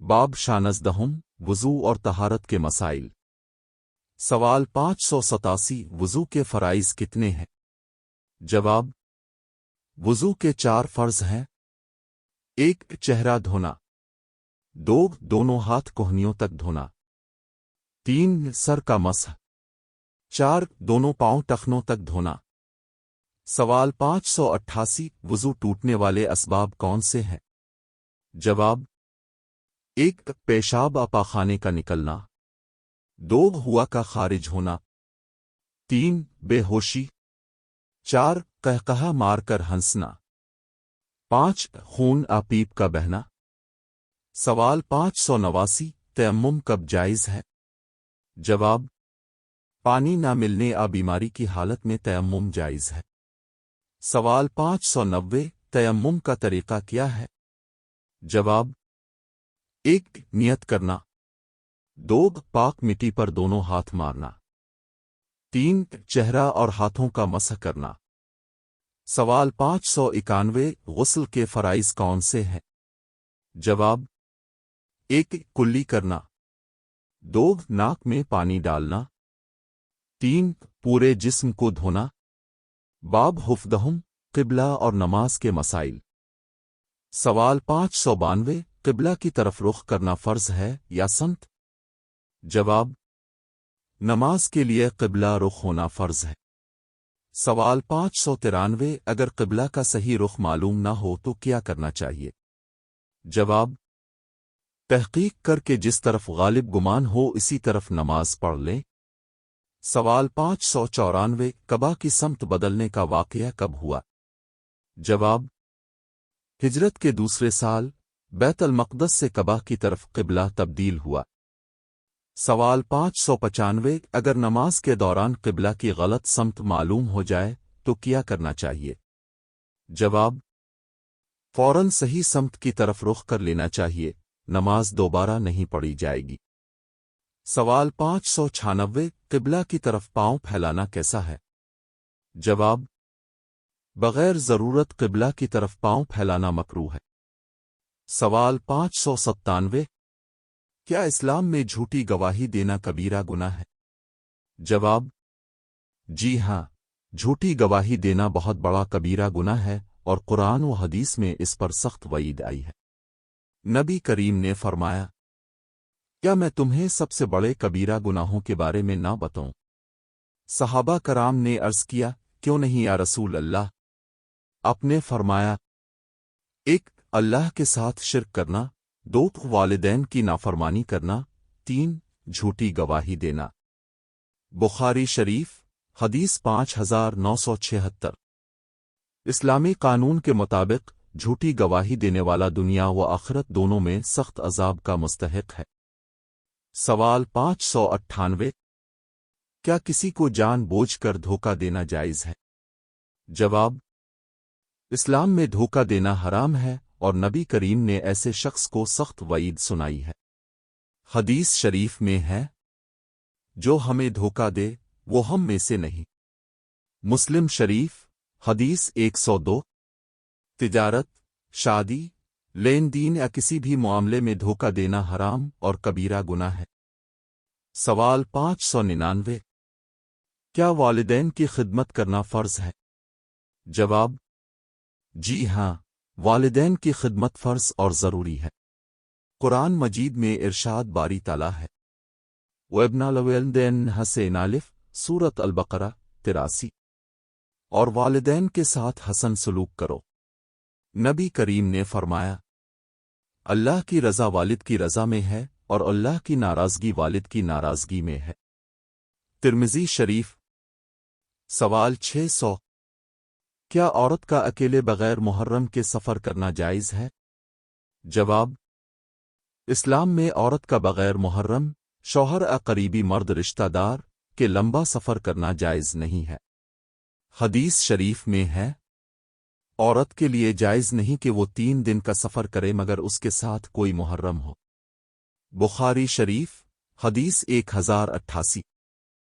باب شانزدہم وضو اور طہارت کے مسائل۔ سوال 587 وضو کے فرائض کتنے ہیں؟ جواب: وضو کے 4 فرض ہیں۔ 1 چہرہ دھونا، 2 دونوں ہاتھ کوہنیوں تک دھونا، 3 سر کا مسح، 4 دونوں پاؤں ٹخنوں تک دھونا۔ سوال 588 وضو ٹوٹنے والے اسباب کون سے ہیں؟ جواب: 1 پیشاب پاخانے کا نکلنا، 2 ہوا کا خارج ہونا، 3 بے ہوشی، 4 قہقہا مار کر ہنسنا، 5 خون پیپ کا بہنا۔ سوال 589 تیمم کب جائز ہے؟ جواب: پانی نہ ملنے بیماری کی حالت میں تیمم جائز ہے۔ سوال 590 تیمم کا طریقہ کیا ہے؟ جواب: 1 نیت کرنا، 2 پاک مٹی پر دونوں ہاتھ مارنا، 3 چہرہ اور ہاتھوں کا مسح کرنا۔ سوال 591 غسل کے فرائض کون سے ہیں؟ جواب: 1 کلی کرنا، 2 ناک میں پانی ڈالنا، 3 پورے جسم کو دھونا۔ باب حفظہم قبلہ اور نماز کے مسائل۔ سوال 592 قبلہ کی طرف رخ کرنا فرض ہے یا سنت؟ جواب: نماز کے لیے قبلہ رخ ہونا فرض ہے۔ سوال 593 اگر قبلہ کا صحیح رخ معلوم نہ ہو تو کیا کرنا چاہیے؟ جواب: تحقیق کر کے جس طرف غالب گمان ہو اسی طرف نماز پڑھ لیں۔ سوال 594 کعبہ کی سمت بدلنے کا واقعہ کب ہوا؟ جواب: ہجرت کے دوسرے سال بیت المقدس سے کعبہ کی طرف قبلہ تبدیل ہوا۔ سوال 595 اگر نماز کے دوران قبلہ کی غلط سمت معلوم ہو جائے تو کیا کرنا چاہیے؟ جواب: فوراً صحیح سمت کی طرف رخ کر لینا چاہیے، نماز دوبارہ نہیں پڑھی جائے گی۔ سوال 596 قبلہ کی طرف پاؤں پھیلانا کیسا ہے؟ جواب: بغیر ضرورت قبلہ کی طرف پاؤں پھیلانا مکروہ ہے۔ سوال 597 کیا اسلام میں جھوٹی گواہی دینا کبیرہ گناہ ہے؟ جواب: جی ہاں، جھوٹی گواہی دینا بہت بڑا کبیرہ گناہ ہے اور قرآن و حدیث میں اس پر سخت وعید آئی ہے۔ نبی کریم نے فرمایا: کیا میں تمہیں سب سے بڑے کبیرہ گناہوں کے بارے میں نہ بتاؤں؟ صحابہ کرام نے عرض کیا: کیوں نہیں یا رسول اللہ؟ آپ نے فرمایا: 1 اللہ کے ساتھ شرک کرنا، 2 والدین کی نافرمانی کرنا، 3 جھوٹی گواہی دینا۔ بخاری شریف حدیث 5976۔ اسلامی قانون کے مطابق جھوٹی گواہی دینے والا دنیا و آخرت دونوں میں سخت عذاب کا مستحق ہے۔ سوال 598 کیا کسی کو جان بوجھ کر دھوکہ دینا جائز ہے؟ جواب: اسلام میں دھوکہ دینا حرام ہے اور نبی کریم نے ایسے شخص کو سخت وعید سنائی ہے۔ حدیث شریف میں ہے: جو ہمیں دھوکہ دے وہ ہم میں سے نہیں۔ مسلم شریف حدیث 102۔ تجارت، شادی، لین دین یا کسی بھی معاملے میں دھوکہ دینا حرام اور کبیرہ گناہ ہے۔ سوال 599 کیا والدین کی خدمت کرنا فرض ہے؟ جواب: جی ہاں، والدین کی خدمت فرض اور ضروری ہے۔ قرآن مجید میں ارشاد باری تعالیٰ ہے: وَابْنَ الْوَالِدَيْنِ حَسَنًا سورۃ البقرہ 83۔ اور والدین کے ساتھ حسن سلوک کرو۔ نبی کریم نے فرمایا: اللہ کی رضا والد کی رضا میں ہے اور اللہ کی ناراضگی والد کی ناراضگی میں ہے۔ ترمذی شریف۔ سوال 600 کیا عورت کا اکیلے بغیر محرم کے سفر کرنا جائز ہے؟ جواب: اسلام میں عورت کا بغیر محرم شوہر قریبی مرد رشتہ دار کے لمبا سفر کرنا جائز نہیں ہے۔ حدیث شریف میں ہے: عورت کے لیے جائز نہیں کہ وہ 3 دن کا سفر کرے مگر اس کے ساتھ کوئی محرم ہو۔ بخاری شریف حدیث 1088۔